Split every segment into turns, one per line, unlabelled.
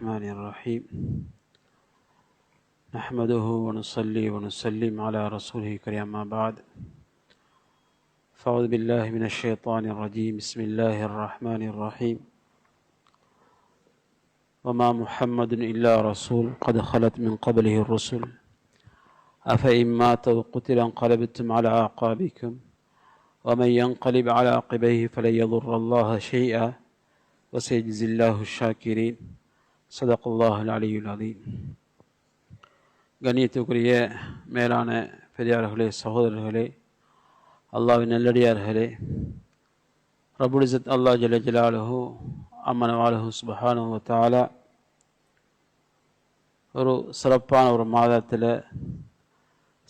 الرحمن الرحيم نحمده ونصلي ونسلم على رسوله الكريم أما بعد فأعوذ بالله من الشيطان الرجيم بسم الله الرحمن الرحيم وما محمد إلا رسول قد خلت من قبله الرسل أفإن مات أو قتل انقلبتم على أعقابكم ومن ينقلب على عقبيه فلن يضر الله شيئا وسيجزي الله الشاكرين صدق الله العلي العظيم. கண்ணியத்துக்குரிய மேலான பெரியார்களே, சகோதரர்களே, அல்லாஹ்வின் நல்லடியார்களே, ரப்புல் இஸ்ஸத் அல்லாஹ் ஜல்ல ஜலாலுஹு அம்மனவாலுஹு சுப்ஹானஹு வ தஆலா ஒரு சிறப்பான ஒரு மாதத்தில்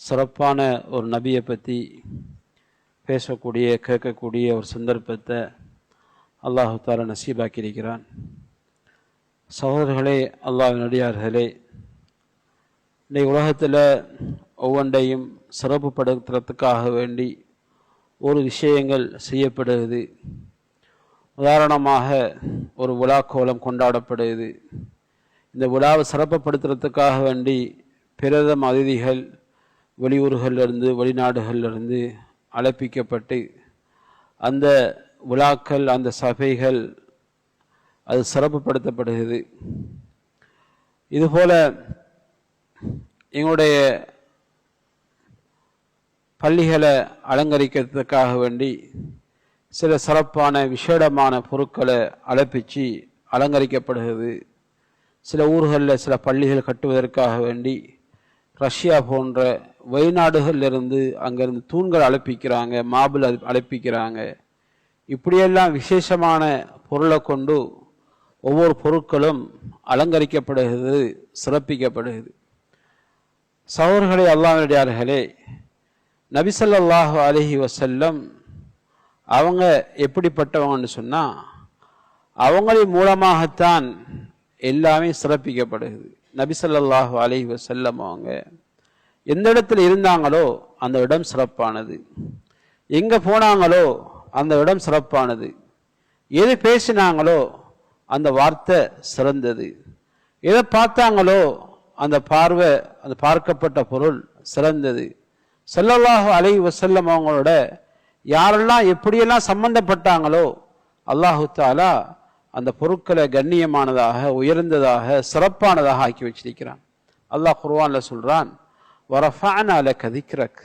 சிறப்பான ஒரு நபியை பற்றி பேசக்கூடிய கேட்கக்கூடிய ஒரு சந்தர்ப்பத்தை அல்லாஹு தஆலா நசீபாக்கியிருக்கிறான். சகோதரர்களே, அல்லாஹ்வின் அடியார்களே, இன்றைய உலகத்தில் ஒவ்வொன்றையும் சிறப்புப்படுத்துறதுக்காக வேண்டி ஒரு விஷயங்கள் செய்யப்படுகிறது. உதாரணமாக ஒரு விழா கோலம் கொண்டாடப்படுகிறது. இந்த விழாவை சிறப்புப்படுத்துறதுக்காக வேண்டி பிரதம அதிதிகள் வெளியூர்களிலிருந்து வெளிநாடுகளிலிருந்து அழைப்பிக்கப்பட்டு அந்த விழாக்கள் அந்த சபைகள் அது சிறப்புப்படுத்தப்படுகிறது. இதுபோல எங்களுடைய பள்ளிகளை அலங்கரிக்கிறதுக்காக வேண்டி சில சிறப்பான விசேடமான பொருட்களை அழைப்பிச்சு அலங்கரிக்கப்படுகிறது. சில ஊர்களில் சில பள்ளிகள் கட்டுவதற்காக வேண்டி ரஷ்யா போன்ற வெளிநாடுகளிலிருந்து அங்கேருந்து தூண்கள் அழைப்பிக்கிறாங்க, மாபிள் அழைப்பிக்கிறாங்க. இப்படியெல்லாம் விசேஷமான பொருளை கொண்டு ஒவ்வொரு பொருட்களும் அலங்கரிக்கப்படுகிறது, சிறப்பிக்கப்படுகிறது. சகோதரர்களே, அல்லாஹ்வினடியார்களே, நபி ஸல்லல்லாஹு அலைஹி வஸல்லம் அவங்க எப்படிப்பட்டவங்கன்னு சொன்னால் அவங்களின் மூலமாகத்தான் எல்லாமே சிறப்பிக்கப்படுகிறது. நபி ஸல்லல்லாஹு அலைஹி வஸல்லம் அவங்க எந்த இடத்துல இருந்தாங்களோ அந்த இடம் சிறப்பானது, எங்கே போனாங்களோ அந்த இடம் சிறப்பானது, எது பேசினாங்களோ அந்த வார்த்தை சிறந்தது, எதை பார்த்தாங்களோ அந்த பார்வை, அந்த பார்க்கப்பட்ட பொருள் சிறந்தது. ஸல்லல்லாஹு அலைஹி வஸல்லம் அவங்களோட யாரெல்லாம் எப்படியெல்லாம் சம்பந்தப்பட்டாங்களோ அல்லாஹு தஆலா அந்த பொருட்களை கண்ணியமானதாக, உயர்ந்ததாக, சிறப்பானதாக ஆக்கி வச்சிருக்கிறான். அல்லாஹ் குர்ஆன்ல சொல்றான், வரஃபஅனா லக திக்ரக்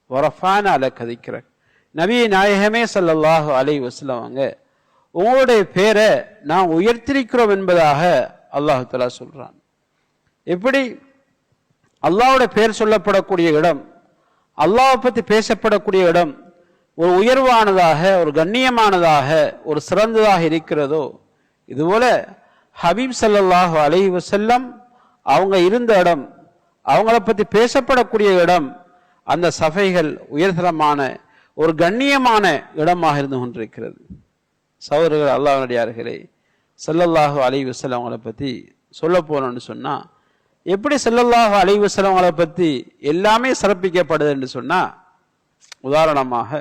வரஃபஅனா லக திக்ரக். நபி நாயகமே ஸல்லல்லாஹு அலைஹி வஸல்லம் அவங்க உங்களுடைய பேரை நான் உயர்த்திருக்கிறோம் என்பதாக அல்லாஹ் தஆலா சொல்றான். எப்படி அல்லாஹ்வுடைய பேர் சொல்லப்படக்கூடிய இடம், அல்லாஹ்வை பற்றி பேசப்படக்கூடிய இடம் ஒரு உயர்வானதாக, ஒரு கண்ணியமானதாக, ஒரு சிறந்ததாக இருக்கிறதோ, இதுபோல ஹபீப் ஸல்லல்லாஹு அலைஹி வஸல்லம் அவங்க இருந்த இடம், அவங்கள பற்றி பேசப்படக்கூடிய இடம், அந்த சபைகள் உயர்தரமான ஒரு கண்ணியமான இடமாக இருந்து கொண்டிருக்கிறது. சகோதரர்கள், அல்லாஹ்வினடியார்களே, ஸல்லல்லாஹு அலைஹி வஸல்லம் அவங்கள பற்றி சொல்ல போனோம்னு சொன்னால் எப்படி ஸல்லல்லாஹு அலைஹி வஸல்லம் அவங்கள பற்றி எல்லாமே சிறப்பிக்கப்படுது என்று சொன்னால், உதாரணமாக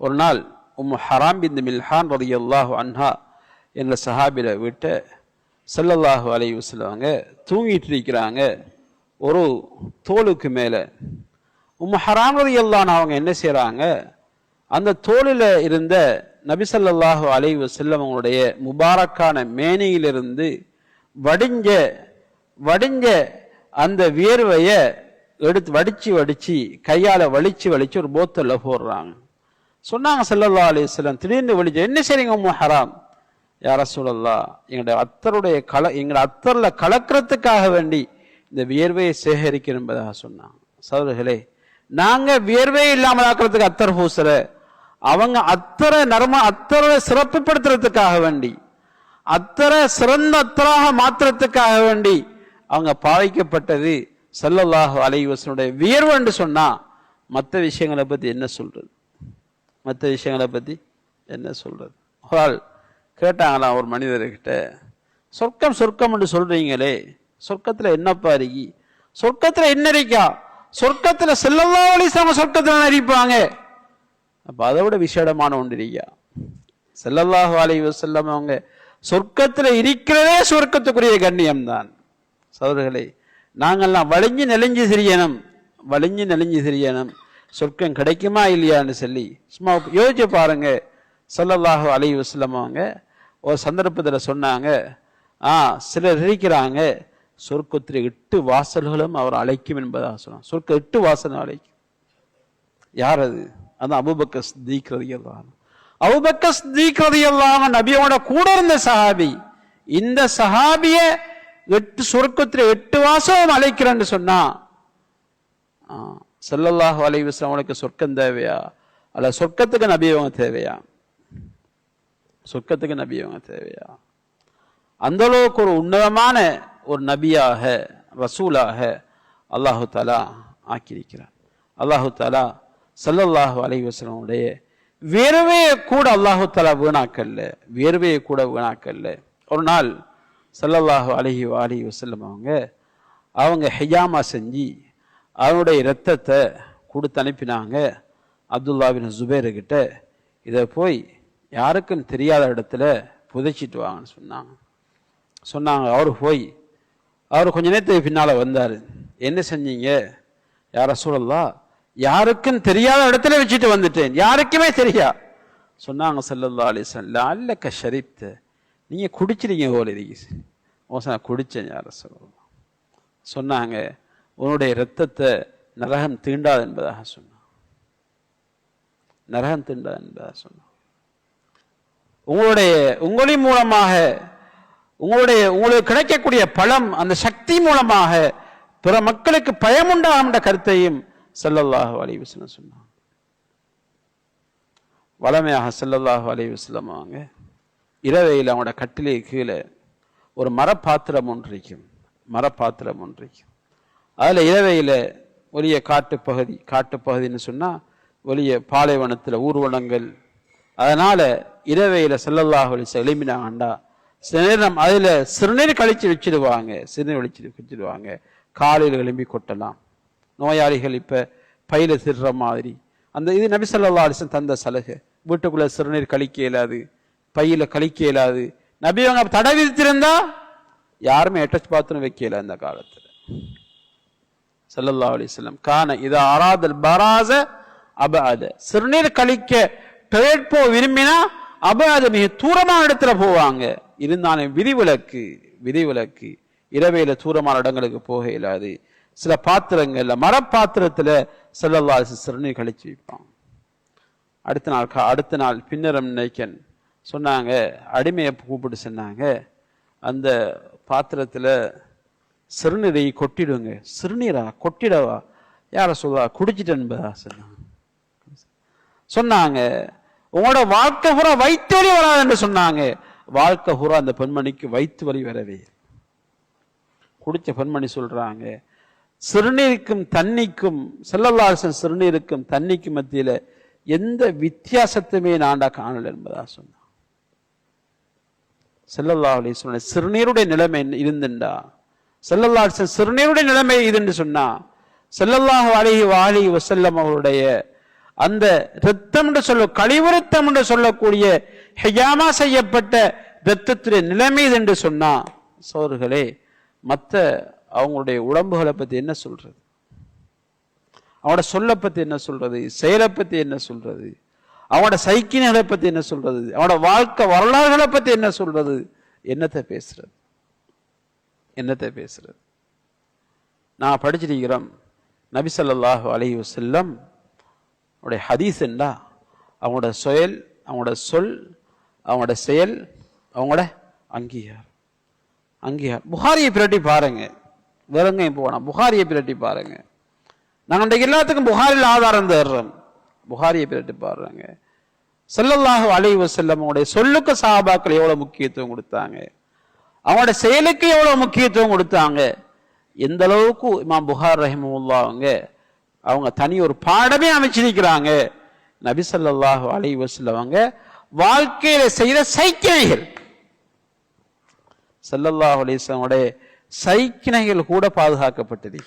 ஒரு நாள் உம்மு ஹராம் பின்த் மில்ஹான் ரலியல்லாஹு அன்ஹா என்ற சஹாபில விட்டு ஸல்லல்லாஹு அலைஹி வஸல்லம் அவங்க தூங்கிட்டு இருக்கிறாங்க ஒரு தோலுக்கு மேலே. உம்மு ஹராம் ரலியல்லாஹு அன்ஹா அவங்க என்ன செய்கிறாங்க, அந்த தோலில் இருந்த நபி ஸல்லல்லாஹு அலைஹி வஸல்லம் அவங்களுடைய முபாரக்கான மேனியிலிருந்து வடிஞ்ச அந்த வியர்வையை எடுத்து வடித்து கையால் வலிச்சு ஒரு போத்தலில் போடுறாங்க. சொன்னாங்க ஸல்லல்லாஹு அலைஹி வஸல்லம், திடீர்னு வலிச்சு, என்ன செய்றீங்க உம்மு ஹராம்? யா ரசூலல்லாஹ், எங்களுடைய அத்தரில் கலக்கிறதுக்காக வேண்டி இந்த வியர்வையை சேகரிக்கணும் என்பதாக சொன்னாங்க. சகோதரர்களே, நாங்கள் வியர்வையை இல்லாமல் ஆக்கிறதுக்கு அத்தர் பூசல, அவங்க அத்தரை சிறப்புப்படுத்துறதுக்காக வேண்டி, அத்தரை சிறந்த அத்தராக மாத்திரத்துக்காக வேண்டி அவங்க பாவிக்கப்பட்டது ஸல்லல்லாஹு அலைஹி வஸல்லம் வியர்வு என்று சொன்னா மற்ற விஷயங்களை பற்றி என்ன சொல்றது? மற்ற விஷயங்களை பற்றி என்ன சொல்றது? ஒரு ஆள் கேட்டாங்களாம் ஒரு மனிதர்கிட்ட, சொர்க்கம் என்று சொல்றீங்களே, சொர்க்கத்தில் என்னப்பா இருக்கி? சொர்க்கத்தில் என்ன இருக்கா? சொர்க்கத்தில் ஸல்லல்லாஹு அலைஹி வஸல்லம் சொர்க்கத்தில் இருப்பாங்க. அப்போ அதை விட விசேடமான ஒன்று இருக்கா? ஸல்லல்லாஹு அலைஹி வஸல்லம் அவங்க சொர்க்கத்தில் இருக்கிறதே சொர்க்கத்துக்குரிய கண்ணியம் தான். சகோதரர்களே, நாங்கள்லாம் வலிஞ்சு நெளிஞ்சு திரியணும் சொர்க்கம் கிடைக்குமா இல்லையான்னு சொல்லி சும்மா யோசிச்சு பாருங்க. ஸல்லல்லாஹு அலைஹி வஸல்லம் அவங்க ஒரு சந்தர்ப்பத்தில் சொன்னாங்க, சிலர் இருக்கிறாங்க சொர்க்கத்தில் 8 வாசல்களும் அவர் அழைக்கும் என்பதாக சொன்னாங்க. சொர்க்க 8 வாசலும் அழைக்கும். யார் அது? அதான் அபூபக்கர் சித்தீக் ரலியல்லாஹு அன்ஹு. அபூபக்கர் சித்தீக் ரலியல்லாஹு அன்ஹு நபியோட கூட இருந்த சஹாபி. இந்த சஹாபிய 8 சொர்க்கத்தில் 8 வாசலும் அழைக்கிறேன்னு சொன்னா ஸல்லல்லாஹு அலைஹி வஸல்லம் அவனுக்கு சொர்க்கம் தேவையா அல்ல சொர்க்கத்துக்கு நபி அவங்க தேவையா? சொர்க்கத்துக்கு நபி அவங்க தேவையா? அந்த அளவுக்கு ஒரு உன்னதமான ஒரு நபியாக ரசூலாக அல்லாஹு தஆலா ஆக்கியிருக்கிறார். அல்லாஹு தஆலா ஸல்லல்லாஹு அலைஹி வஸல்லம் உடைய வேர்வையை கூட அல்லாஹு தஆலா வீணாக்கல்ல. ஒரு நாள் ஸல்லல்லாஹு அலைஹி வஸல்லம் அவங்க ஹிஜாமா செஞ்சு அவனுடைய இரத்தத்தை கொடுத்து அனுப்பினாங்க அப்துல்லா பின் ஜுபைர் கிட்ட. இதை போய் யாருக்கும் தெரியாத இடத்துல புதைச்சிட்டு வாங்கன்னு சொன்னாங்க. அவர் கொஞ்ச நேரத்துக்கு பின்னால வந்தார். என்ன செஞ்சீங்க? யா ரசூலல்லாஹ், யாருக்கும் தெரியாத இடத்துல வச்சுட்டு வந்துட்டேன், யாருக்குமே தெரியா. சொன்னாங்க ஸல்லல்லாஹு அலைஹி வஸல்லம், அல்லக்க ஷரிப்த, நீங்க குடிச்சிருக்கீங்க போல இருக்கு. குடிச்சேன் யா ரசூலல்லாஹ். சொன்னாங்க, உன்னுடைய இரத்தத்தை நரகம் தீண்டாது என்பதாக சொன்னான். உங்களின் மூலமாக உங்களுக்கு கிடைக்கக்கூடிய பலம், அந்த சக்தி மூலமாக பிற மக்களுக்கு பயமுண்டாகும் என்ற கருத்தையும் ஸல்லல்லாஹு அலைஹி வஸல்லம் சொன்னாங்க. வளமையாக ஸல்லல்லாஹு அலைஹி வஸல்லம் அவங்க இரவையில் அவங்களோட கட்டிலே கீழே ஒரு மரப்பாத்திரம் ஒன்று இருக்கும். அதுல இரவையில ஒளிய காட்டுப்பகுதின்னு சொன்னா ஒளிய பாலைவனத்துல ஊர்வலங்கள். அதனால இரவையில ஸல்லல்லாஹு அலைஹி வஸல்லம் எழுப்பினாங்கண்டா சில நேரம் அதுல சிறுநீர் கழிச்சு வச்சிடுவாங்க. காலையில் எழும்பி கொட்டலாம். நோயாளிகள் இப்ப பையில திடுற மாதிரி அந்த இது நபி ஸல்லல்லாஹு அலைஹி வஸல்லம் தந்த சலுகை. வீட்டுக்குள்ள சிறுநீர் கழிக்க இயலாது, பையில கழிக்க இயலாது. நபி அவங்க தடை விதித்திருந்தா யாருமே அட்டாச் பாத்ரூம் வைக்கல அந்த காலத்துல. ஸல்லல்லாஹு அலைஹி வஸல்லம் கான இதா அராதல் பராஸ அபஅத, சிறுநீர் கழிக்க டாய்லெட் போ விரும்பினா அபஅத மிக தூரமான இடத்துல போவாங்க. இருந்தாலும் விதிவிலக்கு இரவையில தூரமான இடங்களுக்கு போக இயலாது. சில பாத்திரங்கள்ல மரப்பாத்திரத்துல ஸல்லல்லாஹு அலைஹி வஸல்லம் சிறுநீர் கழிச்சு வைப்பாங்க. அடுத்த நாள் பின்னரம் நினைக்கன் சொன்னாங்க, அடிமையை கூப்பிட்டு சொன்னாங்க, அந்த பாத்திரத்துல சிறுநீரை கொட்டிடுங்க. சிறுநீரா கொட்டிடவா? யார சொல்வா? குடிச்சிட்டா சொன்னாங்க. உங்களோட வாழ்க்கை பூரா வயிற்று வலி வராது என்று சொன்னாங்க. வாழ்க்கை பூரா அந்த பெண்மணிக்கு வயிற்று வலி வரவே. குடிச்ச பெண்மணி சொல்றாங்க, சிறுநீருக்கும் தண்ணிக்கும் ஸல்லல்லாஹு அலைஹி வஸல்லம் சிறுநீருக்கும் தண்ணிக்கும் மத்தியில எந்த வித்தியாசத்தையுமே நான்டா காணல என்பதா சொன்னாங்க. ஸல்லல்லாஹு அலைஹி வஸல்லம் சிறுநீருடைய நிலைமை இருந்துண்டா, ஸல்லல்லாஹு அலைஹி வஸல்லம் சிறுநீருடைய நிலைமை இதுன்னு சொன்னா, ஸல்லல்லாஹு அலைஹி வஸல்லம் அவருடைய அந்த இரத்தம் என்று கழிவுரத்தம் என்று சொல்லக்கூடிய ஹிஜாமா செய்யப்பட்ட இரத்தத்துடைய நிலைமை இது என்று சொன்னா, சோர்களே மற்ற அவங்களுடைய உடம்புகளை பத்தி என்ன சொல்றது? அவனோட சொல்ல பத்தி என்ன சொல்றது? செயலை பத்தி என்ன சொல்றது? அவனோட சைக்கிள்களை பத்தி என்ன சொல்றது? அவனோட வாழ்க்கை வரலாறுகளை பத்தி என்ன சொல்றது? என்னத்தை பேசுறது? நான் படிச்சிருக்கிறோம், நபி ஸல்லல்லாஹு அலைஹி வஸல்லம் உடைய ஹதீஸ் என்றா அவங்களோட சொல், அவங்களோட செயல், அவங்களோட அங்கீகாரம். புகாரியை பிரட்டி பாருங்க, வேறங்க போனா புகாரியை பிரட்டி பாருங்க. நாங்கள் இன்றைக்கு எல்லாத்துக்கும் புகாரில் ஆதாரம் தேடுறோம். புகாரியை பிரட்டி பாருங்க. ஸல்லல்லாஹு அலைஹி வஸல்லம் அவங்களுடைய சொல்லுக்கு சஹாபாக்கள் எவ்வளவு முக்கியத்துவம் கொடுத்தாங்க, அவங்களோட செயலுக்கு எவ்வளவு முக்கியத்துவம் கொடுத்தாங்க. எந்த அளவுக்கு இமாம் புகார் ரஹிமஹுல்லாஹ் அவங்க தனி ஒரு பாடமே அமைச்சிருக்கிறாங்க. நபி ஸல்லல்லாஹு அலைஹி வஸல்லம் அவங்க வாழ்க்கையில செய்த சைக்கிணைகள், ஸல்லல்லாஹு அலைஹி வஸல்லம் சைக்கிணைகள் கூட பாதுகாக்கப்பட்டது.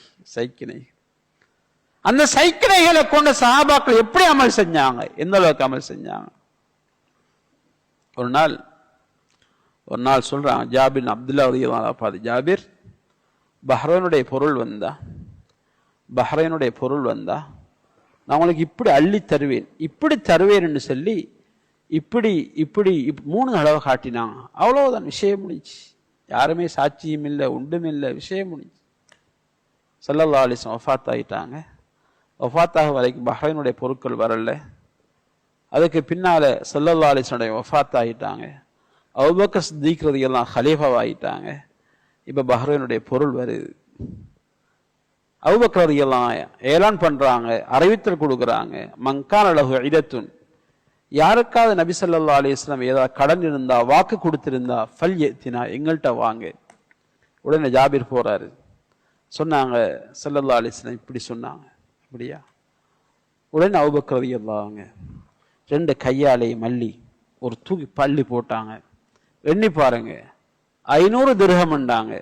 அந்த சைக்கிணைகளை கொண்ட சஹாபாக்கள் எப்படி அமல் செஞ்சாங்க, எந்த அளவுக்கு அமல் செஞ்சாங்க. ஒரு நாள் ஒரு நாள் சொல்றான் ஜாபிர் அப்துல்லா பார்த்து, ஜாபிர், பஹ்ரைனுடைய பொருள் வந்தா நான் உங்களுக்கு இப்படி அள்ளி தருவேன், இப்படி தருவேன்னு சொல்லி இப்படி இப்படி 3 தடவை காட்டினாங்க. அவ்வளவுதான், விஷயம் முடிஞ்சு. யாருமே சாட்சியும் இல்லை, ஒன்றும் இல்லை, விஷயம் முடிஞ்சு. ஸல்லல்லாஹு அலைஹி வஸல்லம் வஃபாத் ஆகிட்டாங்க. வஃபாத்தாக வரைக்கும் பஹ்ரைனுடைய பொருட்கள் வரல. அதுக்கு பின்னால ஸல்லல்லாஹு அலைஹி வஸல்லம் வஃபாத் ஆகிட்டாங்க. அபூபக்கர் சித்திக் ரலியல்லாஹு அன்ஹு ஹலீஃபாவாயிட்டாங்க. இப்ப பஹ்ரைனுடைய பொருள் வருது. அபூபக்கர் ரலியல்லாஹு அன்ஹு ஏலான் பண்றாங்க, அறிவித்தல் கொடுக்குறாங்க, மன்கான லஹு இடத்துன், யாருக்காவது நபி ஸல்லல்லாஹு அலைஹி வஸல்லம் ஏதாவது கடன் இருந்தா, வாக்கு கொடுத்திருந்தா, ஃபல்யத்தினா, எங்கள்கிட்ட வாங்க. உடனே ஜாபிர் போறாரு. சொன்னாங்க ஸல்லல்லாஹு அலைஹி வஸல்லம் இப்படி சொன்னாங்க. அப்படியா? உடனே அபூபக்கர் ரலியல்லாஹு அன்ஹு 2 கையாலே மல்லி ஒரு தூக்கி பள்ளி போட்டாங்க. எண்ணி பாருங்க, 500 திர்ஹம்ண்டாங்க.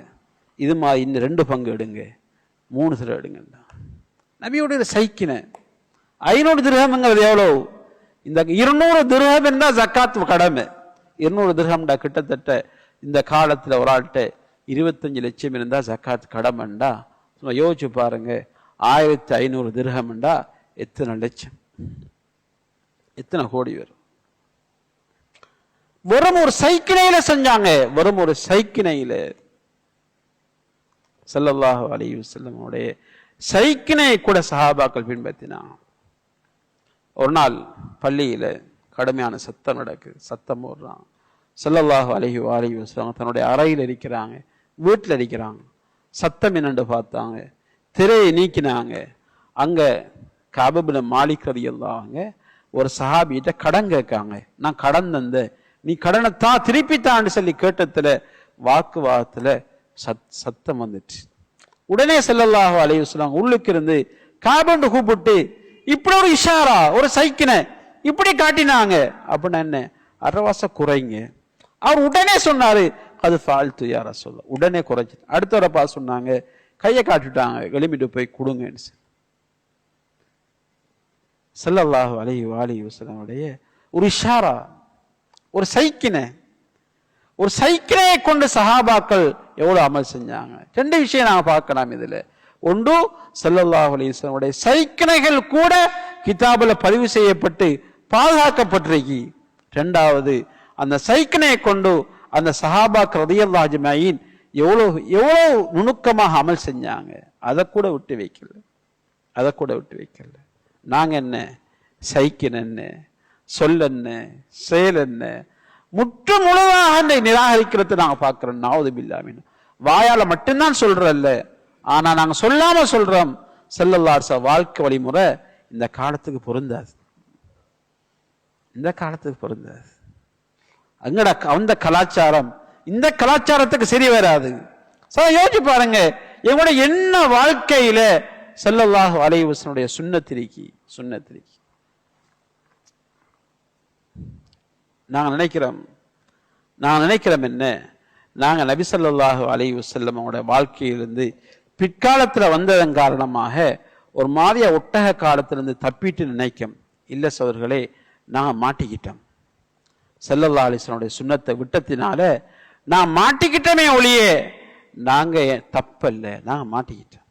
இது மாதிரி இன்னும் 2 பங்கு எடுங்க, 3 சில எடுங்கண்டா. நபியோட சைக்கின 500 திர்ஹம்ங்கிறது எவ்வளவு? இந்த 200 திர்ஹம் என்றா ஜக்காத் கடமை. 200 திர்ஹம்டா கிட்டத்தட்ட இந்த காலத்துல ஒரு ஆள்கிட்ட 25 லட்சம் இருந்தா ஜக்காத் கடமைண்டா. யோசிச்சு பாருங்க, 1500 திர்ஹம்ண்டா எத்தனை லட்சம், எத்தனை கோடி வரும்? வெறும் ஒரு சைக்கிணையில செஞ்சாங்க, வெறும் ஒரு சைக்கிணையில. ஸல்லல்லாஹு அலைஹி வஸல்லம் உடைய சைக்கினை கூட சஹாபாக்கள் பின்பற்றினாங்க. ஒரு நாள் பள்ளியில கடுமையான சத்தம் நடக்குது, சத்தம் போடுறாங்க. ஸல்லல்லாஹு அலைஹி வஸல்லம் தன்னுடைய அறையில் இருக்கிறாங்க, வீட்டில் இருக்கிறாங்க. சத்தம் என்னன்னு பார்த்தாங்க, திரையை நீக்கினாங்க. அங்க கஅப் இப்னு மாலிக் ரலியல்லாஹு அன்ஹு ஒரு சஹாபியிட்ட கடன் கேட்காங்க. நான் கடன் தந்த, நீ கடனை தான் திருப்பி தான்னு சொல்லி கேட்டதுல வாக்குவாதத்துல சத்தம் வந்துச்சு. உடனே ஸல்லல்லாஹு அலைஹி வஸல்லம் உள்ளுக்கு இருந்து கஅபை கூப்பிட்டு இப்படி ஒரு இஷாரா, ஒரு சைக்கினை இப்படி காட்டினாங்க. அப்படின்னா என்ன, அரவாச குறைங்க. அவர் உடனே சொன்னாரு, அது ஃபால்த்து யா ரசூலல்லாஹ், உடனே குறைச்சு. அடுத்தவரப்பா சொன்னாங்க, கையை காட்டிட்டாங்க, எழுமிட்டு போய் கொடுங்கன்னு. ஸல்லல்லாஹு அலைஹி வஸல்லம் உடைய ஒரு இஷாரா, ஒரு சைக்கினை, ஒரு சைக்கினை கொண்டு சஹாபாக்கள் எவ்வளவு அமல் செஞ்சாங்க. 2 விஷயம் நாங்க பார்க்கலாம் இதுல. ஒன்று, ஸல்லல்லாஹு அலைஹி வஸல்லம் உடைய சைக்கினைகள் கூட கிதாபுல பதிவு செய்யப்பட்டு பாதுகாக்கப்பட்டிருக்கு. 2வது, அந்த சைக்கினை கொண்டு அந்த சஹாபாக்கள் ரலியல்லாஹு அஜ்மஈன் எவ்வளவு நுணுக்கமாக அமல் செஞ்சாங்க. அதை கூட விட்டு வைக்கல. நாங்க என்ன, சைக்கின் என்ன, சொல் என்ன, செயல் என்ன, முற்று முழுதாக நிராகரிக்கிறது நாங்க பார்க்கிறோம். நவுது பில்லாஹ். வாயால மட்டும்தான் சொல்றல்ல, ஆனா நாங்க சொல்லாம சொல்றோம். ஸல்லல்லாஹு அலைஹி வஸல்லம் வாழ்க்கை வழிமுறை இந்த காலத்துக்கு பொருந்தாது, இந்த காலத்துக்கு பொருந்தாது. அங்கட அந்த கலாச்சாரம் இந்த கலாச்சாரத்துக்கு சரி வராது. யோசிச்சு பாருங்க, எங்களோட என்ன வாழ்க்கையில ஸல்லல்லாஹு அலைஹி வஸல்லம் சுன்னத்திரிக்கி. நாங்க நினைக்கிறோம் என்ன, நாங்க நபி ஸல்லல்லாஹு அலைஹி வஸல்லம் வாழ்க்கையிலிருந்து பிற்காலத்துல வந்ததன் காரணமாக ஒரு மாதிரியா ஒட்டக காலத்திலிருந்து தப்பிட்டு நினைக்கும். இல்ல சோதர்களே, நாங்க மாட்டிக்கிட்டோம். ஸல்லல்லாஹு அலைஹி வஸல்லம் சுன்னத்தை விட்டத்தினால நான் மாட்டிக்கிட்டோமே ஒளியே, நாங்க தப்பல்ல, நாங்க மாட்டிக்கிட்டோம்.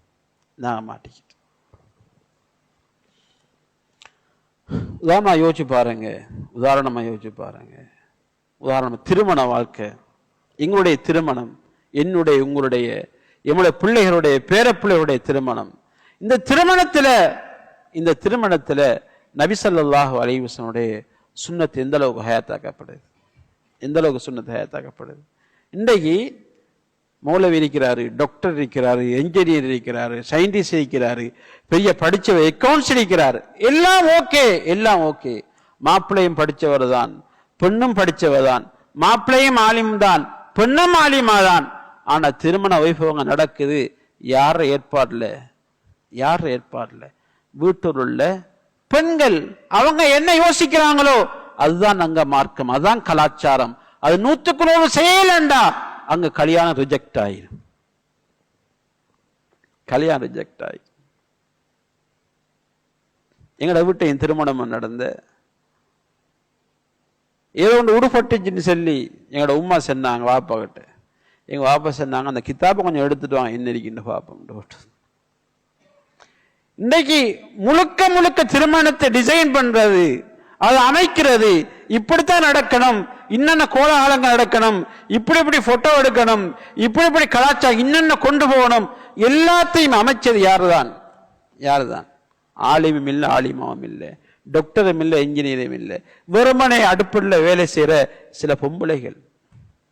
உதாரணமா யோசிச்சு பாருங்க. உதாரணம் திருமண வாழ்க்கை. எங்களுடைய திருமணம், உங்களுடைய பிள்ளைகளுடைய பேரப்பிள்ளைகளுடைய திருமணம். இந்த திருமணத்துல நபி ஸல்லல்லாஹு அலைஹி வஸல்லம் சுன்னத் எந்த அளவுக்கு ஹயாத்தாக்கப்படுது. இன்றைக்கு மௌலவி இருக்கிறாரு, டாக்டர் இருக்கிறாரு, என்ஜினியர் இருக்கிறாரு, சயின்டிஸ்ட் இருக்கிறாரு, பெரிய படிச்சவர், அக்கௌண்ட்ஸ் இருக்கிறாரு. எல்லாம் ஓகே. மாப்பிள்ளையும் படிச்சவர் தான், பெண்ணும் படிச்சவர் தான், மாப்பிள்ளையும் ஆலிம் தான், பெண்ணும் ஆலிமா தான். ஆனா திருமண வைபவங்க நடக்குது யார ஏற்பாடுல? வீட்டில் உள்ள பெண்கள் அவங்க என்ன யோசிக்கிறாங்களோ அதுதான் அங்க மார்க்கம், அதுதான் கலாச்சாரம். அது 100க்கு 100 செய்யலண்டா அங்க கல்யாணம் ரிஜெக்ட் ஆயிரும். எங்கட வீட்டையும் திருமணம் நடந்த ஏதோ ஒன்று உடுப்பட்டுச்சுன்னு சொல்லி எங்களோட உம்மா சொன்னாங்க வாப்பா கிட்ட. எங்க வாப்பா சொன்னாங்க, அந்த கித்தாப்பை கொஞ்சம் எடுத்துட்டு வாங்க, என்ன இருக்கின்ற பாப்போம் போட்டு. இன்னைக்கு முழுக்க முழுக்க திருமணத்தை டிசைன் பண்றது, அது அமைக்கிறது, இப்படித்தான் நடக்கணும், இன்னென்ன கோலாகலங்கள் நடக்கணும், இப்படி இப்படி போட்டோ எடுக்கணும், இப்படி இப்படி கலாச்சாரம் இன்னென்ன கொண்டு போகணும், எல்லாத்தையும் அமைச்சது யாருதான்? யாருதான்? ஆலிமும் இல்லை, ஆலிமாவும் இல்லை, டாக்டரும் இல்லை, இன்ஜினியரும் இல்லை, வெறுமனை அடுப்பில் வேலை செய்யற சில பொம்பளைகள்,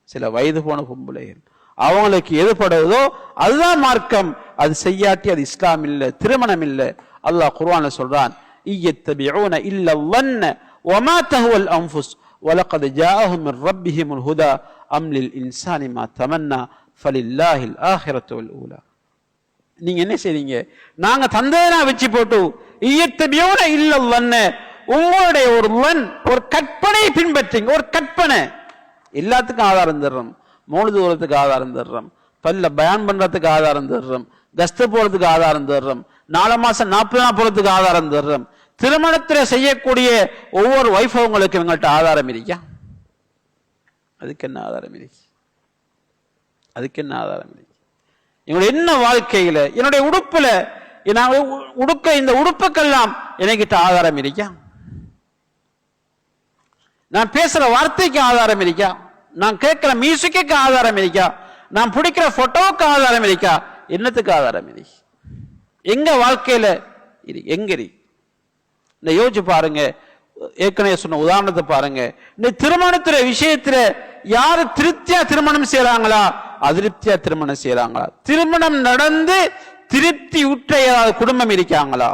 சில வயது போன பொம்பளைகள். அவங்களுக்கு எதுபடுவதோ அதுதான் மார்க்கம். அது செய்யாட்டி அது இஸ்லாம் இல்லை, திருமணம் இல்லை. அல்லாஹ் குர்ஆன்ல சொல்றான், இயத்தபிஊன இல்ல ظن وما تهوى الانفس ولقد جاءهم من ربهم الهدى ام للانسان ما تمنى فلله الاخره والاولى. நீங்க என்ன செய்றீங்க? நாங்க தந்தேனா வச்சு போட்டு இயத்தபியூன இல்ல ظن, உங்களுடைய ஒரு ஒரு கற்பனை பின்பற்றிங்க. ஒரு கற்பனை. எல்லாத்துக்கும் ஆதாரம் தர்றோம். மௌலிது ஓதுறதுக்கு ஆதாரம் தர்றோம், பல்ல பயான் பண்றதுக்கு ஆதாரம் தர்றோம், கஸ்து போறதுக்கு ஆதாரம் தர்றோம், 4 மாசம் 40 நாள் போறதுக்கு ஆதாரம் தர்றோம். திருமணத்தில் செய்யக்கூடிய ஒவ்வொரு வைபவங்களுக்கு எங்கள்கிட்ட ஆதாரம் இருக்கா? அதுக்கு என்ன ஆதாரம் இருக்கு? அதுக்கு என்ன ஆதாரம் இருக்கு? என்னுடைய என்ன வாழ்க்கையில, என்னுடைய உடுப்புல, உடுக்க இந்த உடுப்புக்கெல்லாம் என்கிட்ட ஆதாரம் இருக்கா? நான் பேசுற வார்த்தைக்கு ஆதாரம் இருக்கா? நான் கேட்கிற மியூசிக்கு ஆதாரம் இருக்கா? நான் பிடிக்கிற போட்டோவுக்கு ஆதாரம் இருக்கா? என்னத்துக்கு ஆதாரம் இருக்கு? எங்க வாழ்க்கையில எங்க இருக்கு? இந்த யோசிச்சு பாருங்க. ஏற்கனவே சொன்ன உதாரணத்தை பாருங்க. இந்த திருமணத்துல விஷயத்துல யாரு திருப்தியா திருமணம் செய்யறாங்களா, அதிருப்தியா திருமணம் செய்யறாங்களா? திருமணம் நடந்து திருப்தி உற்ற குடும்பம் இருக்காங்களா?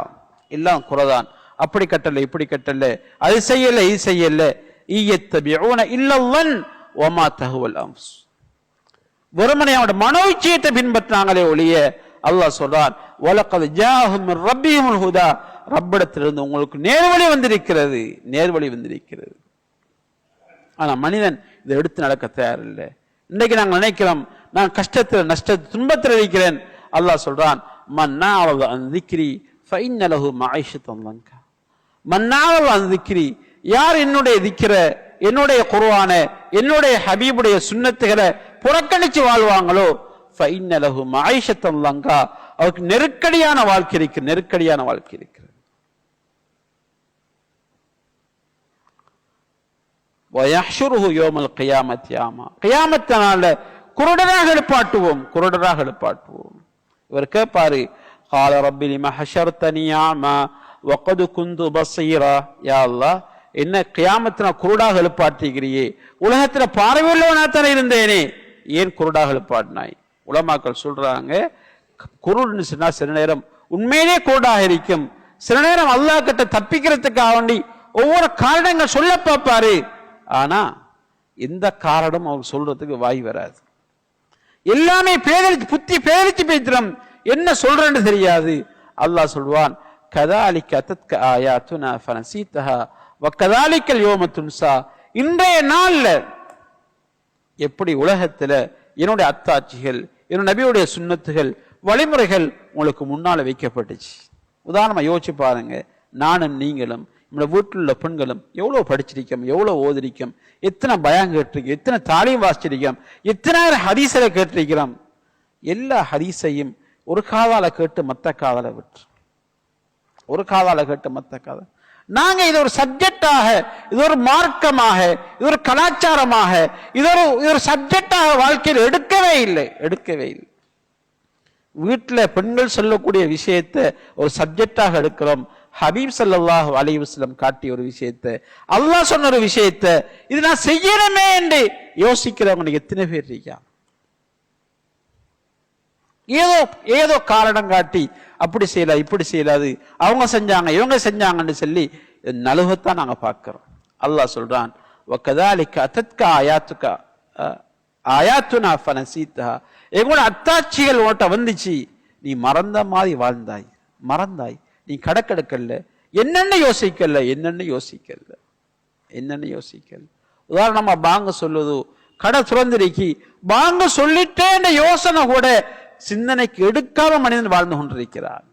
எல்லாம் குறைதான். அப்படி கட்டல, இப்படி கட்டல, அது செய்யல, இது செய்யல. இயத்தபிஊன இல்ல ظن وما تهوى الانفس. வெறுமனே அவனோட மனோச்சயத்தை பின்பற்றாங்களே ஒழிய, அல்லாஹ் சொல்றான், வலகத் ஜாஅஹும் மின் ரப்பிஹிமுல் ஹுதா, ரப்பிடத்திலிருந்து உங்களுக்கு நேர்வழி வந்திருக்கிறது, நேர்வழி வந்திருக்கிறது. ஆனா மனிதன் இதை எடுத்து நடக்க தயாரில்லை. இன்னைக்கு நாங்கள் நினைக்கிறோம், நான் கஷ்டத்தில் நஷ்டத்தில் துன்பத்தில் இருக்கிறேன். அல்லாஹ் சொல்றான், மன் அஅரத அன் ذிக்ரி ஃபஇன்ன லஹு மஈஷத்தன் லன்கா. மன் அஅரத அன் ذிக்ரி, யார் என்னுடைய திக்ர, என்னுடைய குர்ஆன, என்னுடைய ஹபீபுடைய சுன்னத்துகளை புறக்கணிச்சு வாழ்வாங்களோ, ஃபஇன்ன லஹு மஈஷத்தன் லன்கா, அவருக்கு நெருக்கடியான வாழ்க்கை இருக்கு, நெருக்கடியான வாழ்க்கை இருக்கு. வயஹ்ஷுருஹு யௌமல் கியாமத்தி ஆமா, கியாமத் நாள்ல குருடராக எழுப்பாட்டுவோம், குருடராக எழுப்பாட்டுவோம். இவர் கேட்பாரு, قال رب لما حشرتني أعمى وقد كنت بصيرا. யா அல்லாஹ், என்ன கியாமத்தின குருடாக எழுப்பாட்டுகிறியே, உலகத்துல பார்வையுள்ளவனா தானே இருந்தேனே, ஏன் குருடாக எழுப்பாட்டினாய்? உலமாக்கள் சொல்றாங்க, குருடுன்னு சொன்னா சில நேரம் உண்மையிலே குருடாக இருக்கும், சில நேரம் அல்லாஹ் கிட்ட தப்பிக்கிறதுக்காக வேண்டி ஒவ்வொரு காரணங்கள் சொல்ல பார்ப்பாரு. ஆனா எந்த காரணம் அவங்க சொல்றதுக்கு வாய் வராது. எல்லாமே பேதலிச்சு, புத்தி பேதலிச்சு பேத்திரம், என்ன சொல்றேன்னு தெரியாது. அல்லாஹ் சொல்வான், கதாலிக அத்தத்க ஆயாத்துனா ஃபனசீதஹா வகதாலிகல் யௌம துன்சா. இன்றைய நாள்ல எப்படி உலகத்துல என்னுடைய அத்தாட்சிகள், என்னுடைய நபியுடைய சுன்னத்துகள், வழிமுறைகள் உங்களுக்கு முன்னால வைக்கப்பட்டுச்சு. உதாரணமா யோசிச்சு பாருங்க, நானும் நீங்களும் நம்ம வீட்டில் உள்ள பெண்களும் எவ்வளவு படிச்சிருக்கோம், எவ்வளவு ஓதிரிக்கோம், எத்தனை பயம் கேட்டிருக்கோம், எத்தனை தாலியும் வாசிச்சிருக்கோம், எத்தனை ஹதீஸை கேட்டிருக்கிறோம். எல்லா ஹதீஸையும் ஒரு காதால கேட்டு மத்த காதால விட்டு, ஒரு காதால கேட்டு மத்த காதால. நாங்க இது ஒரு சப்ஜெக்டாக, இது ஒரு மார்க்கமாக, இது ஒரு கலாச்சாரமாக, இது ஒரு சப்ஜெக்டாக வாழ்க்கையில் எடுக்கவே இல்லை, எடுக்கவே இல்லை. வீட்டில் பெண்கள் சொல்லக்கூடிய விஷயத்தை ஒரு சப்ஜெக்டாக எடுக்கிறோம். ஹபீப் ஸல்லல்லாஹு அலைஹி வஸல்லம் காட்டிய ஒரு விஷயத்தை, அல்லாஹ் சொன்ன ஒரு விஷயத்தை, இது நான் செய்யணுமே என்று யோசிக்கிறவங்க எத்தனை பேர் இருக்கா? ஏதோ ஏதோ காரணம் காட்டி அப்படி செய்யல, இப்படி செய்யலாது, அவங்க செஞ்சாங்க, இவங்க செஞ்சாங்கன்னு சொல்லி நலுகத்தான் நாங்க பார்க்கிறோம். அல்லாஹ் சொல்றான், வகதாலிக அத்தத்க ஆயாத்துக ஆயாத்துனா ஃபனசீதஹா, எங்களோட அத்தாட்சிகள் உன்கிட்ட வந்துச்சு, நீ மறந்த மாதிரி வாழ்ந்தாய், மறந்தாய், நீ கடக்கெடுக்கல, என்னென்ன யோசிக்கல, என்னென்ன யோசிக்கல, என்னென்ன யோசிக்கல. உதாரணமா பாங்க சொல்லுது, கடை சுரந்திரிக்கு பாங்க சொல்லிட்டேன்ற யோசனை கூட சிந்தனைக்கு எடுக்காம மனிதன் வாழ்ந்து கொண்டிருக்கிறார்.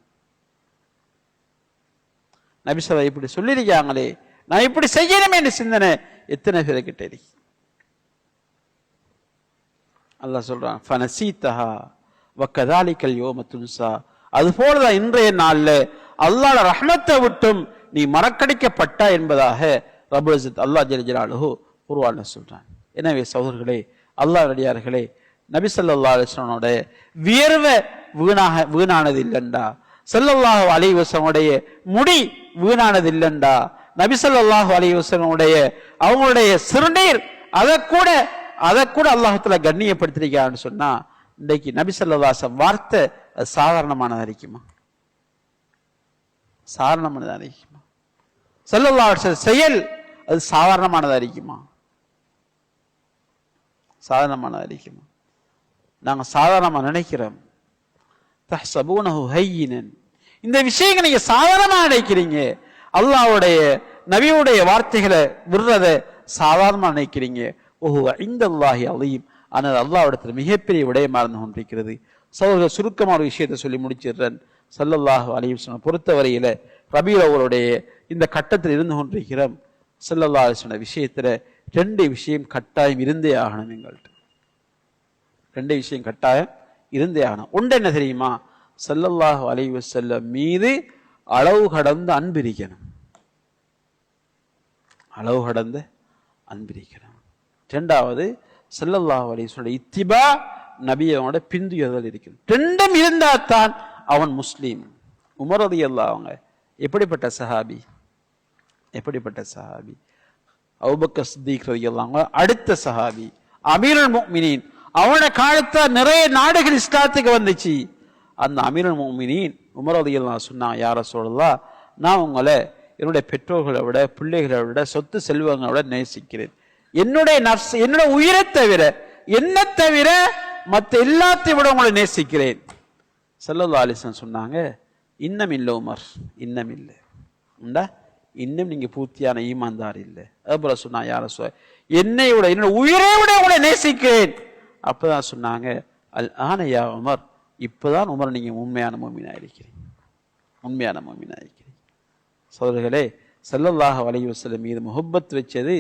நபி ஸல்லல்லாஹு இப்படி சொல்லியிருக்காங்களே, நான் இப்படி செய்யணுமே என்ற சிந்தனை எத்தனை பேருக்கிட்ட இருக்கு? அல்லாஹ் சொல்றான், ஃபனசீதஹா வகதாலிகல் யௌம துன்சா. அது போலதான் இன்றைய நாள்ல அல்லாஹ்வுடைய ரஹ்மத்தை விட்டும் நீ மறக்கடிக்கப்பட்ட என்பதாக ரப்பல் இஸ்ஸத் அல்லாஹ் ஜல்ல ஜலாலுஹு குர்ஆன்ல சொல்றான். எனவே சகோதரர்களே, அல்லாஹ்வுடையார்களே, நபி ஸல்லல்லாஹு அலைஹி வஸல்லம் வியர்வை வீணானது இல்லைண்டா, ஸல்லல்லாஹு அலைஹி வஸல்லம் முடி வீணானது இல்லைண்டா, நபி ஸல்லல்லாஹு அலைஹி வஸல்லம் அவங்களுடைய சிறுநீர் அதை கூட அல்லாஹ்வுல கண்ணியப்படுத்திருக்கான்னு சொன்னா, இன்றைக்கு நபி ஸல்லல்லாஹு அலைஹி வஸல்லம் வார்த்தை அது சாதாரணமானதா இருக்குமா? சாதாரணமானதா இருக்குமா? ஸல்லல்லாஹு அலைஹி வஸல்லம் செயல் அது சாதாரணமானதா இருக்குமா? சாதாரணமானதா இருக்குமா? நாங்க சாதாரணமா நினைக்கிறோம். தஹ்சபூனஹு ஹய்யினன், இந்த விஷயங்களை நீங்க சாதாரணமா நினைக்கிறீங்க. அல்லாஹ்வுடைய நபியுடைய வார்த்தைகளை விடுறத சாதாரணமா நினைக்கிறீங்க. ஓஹோ இந்தல்லாஹி அலீம், ஆனால் அல்லாஹ்விடத்தில் மிகப்பெரிய விடயமா இருந்து கொண்டிருக்கிறது. சகோதரர், சுருக்கமான ஒரு விஷயத்தை சொல்லி முடிச்சிடுறேன். ஸல்லல்லாஹு அலைஹி வஸல்லம் பொறுத்தவரையில ரபீஉல் அவருடைய இந்த கட்டத்தில் இருந்து கொண்டிருக்கிறோம். ஸல்லல்லாஹு அலைஹி வஸல்லம் விஷயத்துல 2 விஷயம் கட்டாயம் இருந்தே ஆகணும். எங்கள்கிட்ட 2 விஷயம் கட்டாயம் இருந்தே ஆகணும். ஒன்று என்ன தெரியுமா? ஸல்லல்லாஹு அலைஹி வஸல்லம் மீது அளவு கடந்த அன்பிரிக்கணும். அளவு கடந்த அன்பிரிக்கணும். 2வது ஸல்லல்லாஹு அலைஹி வஸல்லம் இத்திபா, நபியோட பிந்துயர்தல் இருக்கிறது. 2ம் இருந்தால்தான் அவன் முஸ்லீம். உமர் ரலியல்லாஹு அவங்க எப்படிப்பட்ட சஹாபி, எப்படிப்பட்ட சஹாபி. அபூபக்கர் சித்திக் ரலியல்லாஹு அவங்க அடுத்த சஹாபி, அமீருல் முஃமினீன். அவனோட காலத்தில் நிறைய நாடுகள் இஸ்லாத்துக்கு வந்துச்சு. அந்த அமீருல் முஃமினீன் உமர் ரலியல்லாஹு சொன்னாங்க, யா ரசூலல்லாஹ், நான் உங்களை என்னுடைய பெற்றோர்களை விட, பிள்ளைகளை விட, சொத்து செல்வங்களை விட நேசிக்கிறேன். என்னுடைய நஃப்ஸ், என்னோட உயிரை தவிர, என்ன தவிர மற்ற எல்லாத்தையும் விட உங்களை நேசிக்கிறேன். ஸல்லல்லாஹு அலைஹி வஸல்லம் சொன்னாங்க, இன்னும் இல்லை உமர், இன்னும் இல்லை உண்டா, இன்னும் நீங்க பூர்த்தியான ஈமான்தார் இல்லை. அதுபோல சொன்னா, யார என்னை விட, என்னோட உயிரை விட உங்களை நேசிக்கிறேன். அப்பதான் சொன்னாங்க, அல் ஆன யா உமர், இப்பதான் உமர் நீங்க உண்மையான முஃமினா இருக்கிறீங்க, உண்மையான முஃமினா இருக்கிறீங்க. சகோதரர்களே, ஸல்லல்லாஹு அலைஹி வஸல்லம் மீது முஹப்பத் வச்சது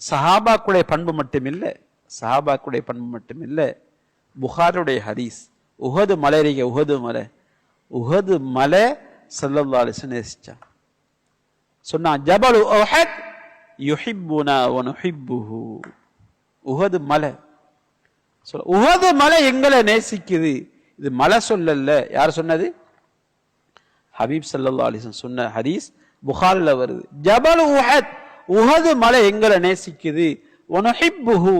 சஹாபாக்குடைய பண்பு மட்டுமில்லை, சஹாபாக்குடைய பண்பு மட்டுமில்லை. புகாருடைய ஹதீஸ், உஹது மலை இருக்க, உஹது மலை ஸல்லல்லாஹு அலைஹி வஸல்லம் நேசிச்சாங்க. சொன்னா, ஜபலு உஹத் யுஹிப்புனா வ நுஹிப்புஹு. உஹது மலை, உஹது மலை எங்களை நேசிக்குது. இது மலை சொல்லல, யார் சொன்னது? ஹபீப் ஸல்லல்லாஹு அலைஹி வஸல்லம் சொன்ன ஹதீஸ் புகாரில வருது. ஜபல் உஹத், உஹது மலை எங்களை நேசிக்குது. வ நுஹிப்புஹு,